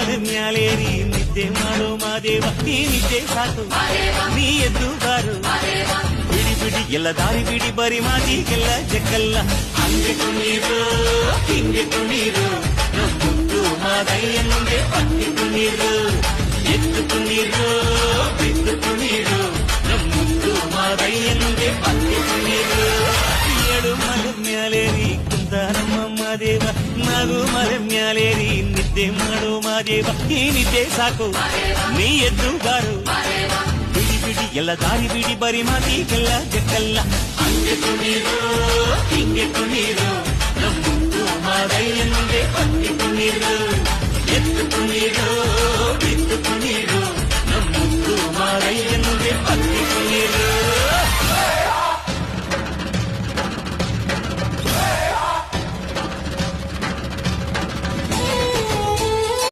ಮಲೆ ಮ್ಯಾಲೇರಿ ನಿದ್ದೆ ಮಾಡೋ ಮಾದೇವ ಈ ನಿದ್ದೆ ಸಾಕು ನೀ ಎದ್ದು ಬಾರು ಬಿಡಿ ಬಿಡಿ ಎಲ್ಲ ದಾರಿ ಬಿಡಿ ಬರಿ ಮಾತಿಗೆಲ್ಲ ಜಕ್ಕಲ್ಲ ಹಂಗೆ ಕುಣೀರು ಹಿಂಗೆ ಕುಣೀರು ಮುದ್ದು ಮಾದಯ್ಯ ಮುಂದೆ ಪಟ್ಟಿ ಕುಣೀರು ಎದ್ದು ಕುಣೀರು ಬಿದ್ದು ಕುಣೀರು ಮುದ್ದು ಮಾದಯ್ಯ ಮುಂದೆ ಪಟ್ಟಿ ಕುಣೀರು ಏಳು ಮಲೆ ಮ್ಯಾಲೇರಿ ಕುಂತಾರಮ್ಮ ಮಾದೇವ ನಗು ಮಲೆ ಮ್ಯಾಲೇರಿ ನಿದ್ದೆ ಮಾಡೋ ಮಾದೇವ ಈ ನಿದ್ದೆ ಸಾಕು ನೀ ಎದ್ದು ಬಾರು ಬಿಡಿ ಬಿಡಿ ಎಲ್ಲ ದಾರಿ ಬಿಡಿ ಬರಿ ಮಾತಿಗೆಲ್ಲ ಜಕ್ಕಲ್ಲ ಹಂಗೆ ಕುಣೀರು ಹಿಂಗೆ ಕುಣೀರು ಮುದ್ದು ಮಾದಯ್ಯ ಮುಂದೆ ಪಟ್ಟಿ ಕುಣೀರು ಎದ್ದು ಕುಣೀರು